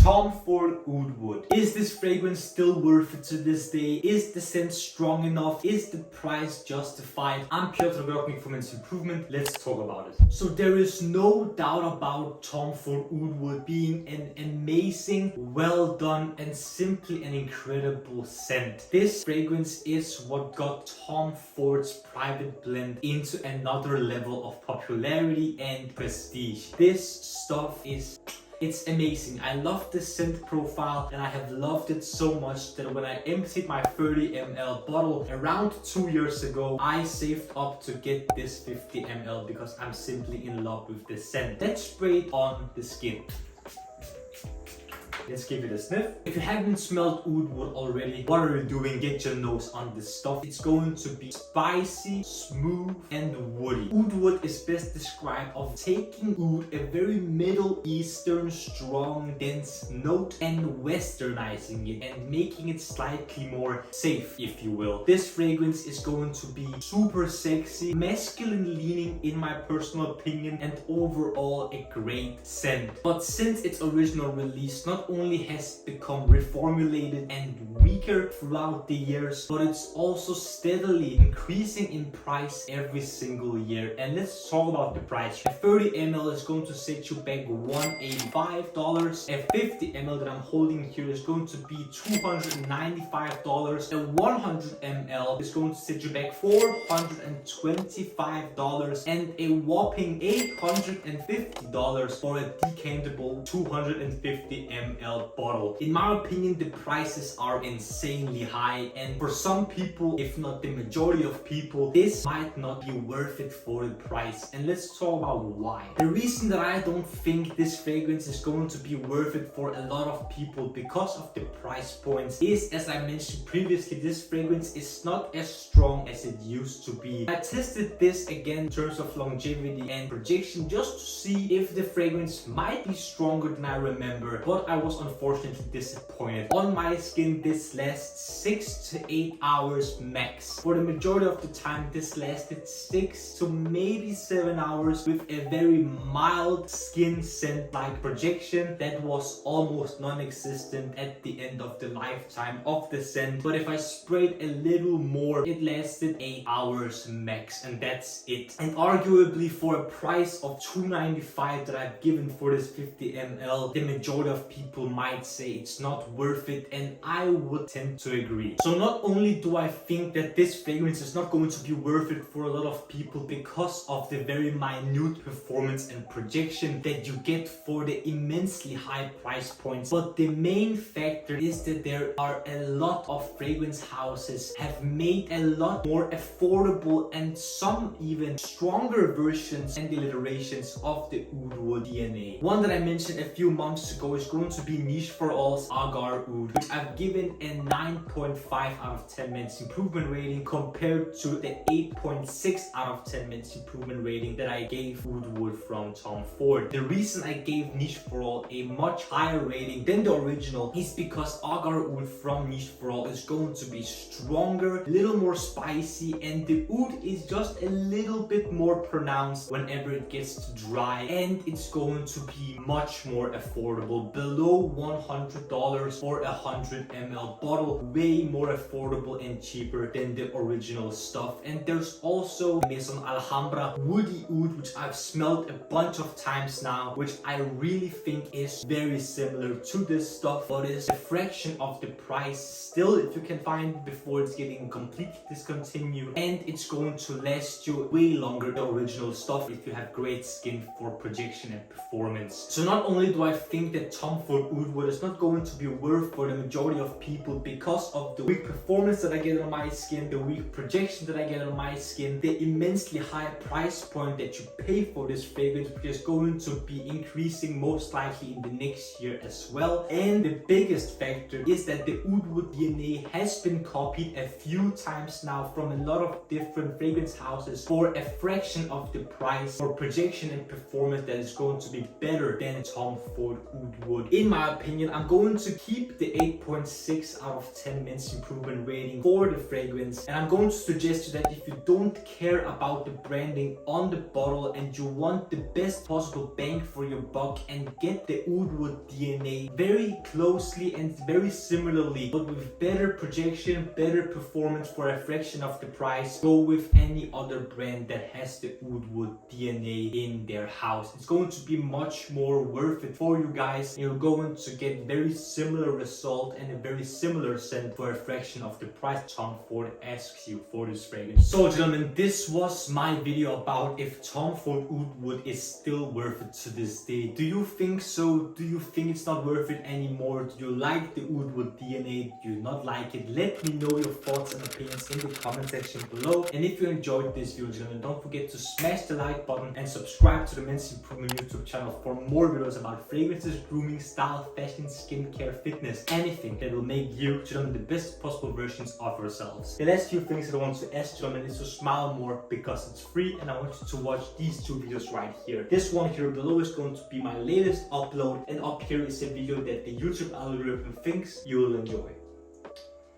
Tom Ford Oud Wood. Is this fragrance still worth it to this day? Is the scent strong enough? Is the price justified? I'm Piotr Grotnik from Men's Improvement. Let's talk about it. So there is no doubt about Tom Ford Oud Wood being an amazing, well done, and simply an incredible scent. This fragrance is what got Tom Ford's private blend into another level of popularity and prestige. This stuff it's amazing. I love the scent profile and I have loved it so much that when I emptied my 30 ml bottle around 2 years ago, I saved up to get this 50 ml because I'm simply in love with the scent. Let's spray it on the skin. Let's give it a sniff. If you haven't smelled Oud Wood already, what are you doing? Get your nose on this stuff. It's going to be spicy, smooth, and woody. Oud Wood is best described of taking oud, a very Middle Eastern, strong, dense note, and westernizing it and making it slightly more safe, if you will. This fragrance is going to be super sexy, masculine leaning in my personal opinion, and overall a great scent. But since its original release, not only has become reformulated and weaker throughout the years, but it's also steadily increasing in price every single year. And let's talk about the price. A 30 ml is going to set you back $185. A 50 ml that I'm holding here is going to be $295. A 100 ml is going to set you back $425, and a whopping $850 for a decantable 250 ml bottle. In my opinion, the prices are insanely high, and for some people, if not the majority of people, this might not be worth it for the price. And let's talk about why. The reason that I don't think this fragrance is going to be worth it for a lot of people because of the price points is, as I mentioned previously, this fragrance is not as strong as it used to be. I tested this again in terms of longevity and projection just to see if the fragrance might be stronger than I remember, but I was unfortunately disappointed. On my skin, this lasts 6 to 8 hours max. For the majority of the time, this lasted 6 to maybe 7 hours with a very mild skin scent like projection that was almost non-existent at the end of the lifetime of the scent. But if I sprayed a little more, it lasted 8 hours max, and that's it. And arguably for a price of $295 that I've given for this 50 ml, the majority of people might say it's not worth it, and I would tend to agree. So not only do I think that this fragrance is not going to be worth it for a lot of people because of the very minute performance and projection that you get for the immensely high price points, but the main factor is that there are a lot of fragrance houses have made a lot more affordable and some even stronger versions and iterations of the Oud Wood DNA. One that I mentioned a few months ago is going to be Niche4All Agar Oud, which I've given a 9.5 out of 10 Men's Improvement rating compared to the 8.6 out of 10 Men's Improvement rating that I gave Oud Wood from Tom Ford. The reason I gave Niche4All a much higher rating than the original is because Agar Oud from Niche4All is going to be stronger, a little more spicy, and the oud is just a little bit more pronounced whenever it gets to dry, and it's going to be much more affordable, below $100 for a 100 ml bottle, way more affordable and cheaper than the original stuff. And there's also Maison Alhambra Woody Oud, which I've smelled a bunch of times now, which I really think is very similar to this stuff, but is a fraction of the price still, if you can find it before it's getting completely discontinued, and it's going to last you way longer than the original stuff if you have great skin for projection and performance. So not only do I think that Tom Ford Oud Wood is not going to be worth for the majority of people because of the weak performance that I get on my skin, the weak projection that I get on my skin, the immensely high price point that you pay for this fragrance, which is going to be increasing most likely in the next year as well. And the biggest factor is that the Oud Wood DNA has been copied a few times now from a lot of different fragrance houses for a fraction of the price for projection and performance that is going to be better than Tom Ford Oud Wood. In my my opinion, I'm going to keep the 8.6 out of 10 men's improvement rating for the fragrance, and I'm going to suggest you that if you don't care about the branding on the bottle and you want the best possible bang for your buck and get the Oud Wood DNA very closely and very similarly, but with better projection, better performance for a fraction of the price, go with any other brand that has the Oud Wood DNA in their house. It's going to be much more worth it for you guys. You're going to get very similar result and a very similar scent for a fraction of the price Tom Ford asks you for this fragrance. So gentlemen, this was my video about if Tom Ford Oud Wood is still worth it to this day. Do you think so? Do you think it's not worth it anymore? Do you like the Oud Wood DNA? Do you not like it? Let me know your thoughts and opinions in the comment section below. And if you enjoyed this video, gentlemen, don't forget to smash the like button and subscribe to the Men's Improvement YouTube channel for more videos about fragrances, grooming, style, fashion, skincare, fitness, anything that will make you, gentlemen, the best possible versions of yourselves. The last few things that I want to ask, gentlemen, is to smile more because it's free, and I want you to watch these two videos right here. This one here below is going to be my latest upload, and up here is a video that the YouTube algorithm thinks you will enjoy.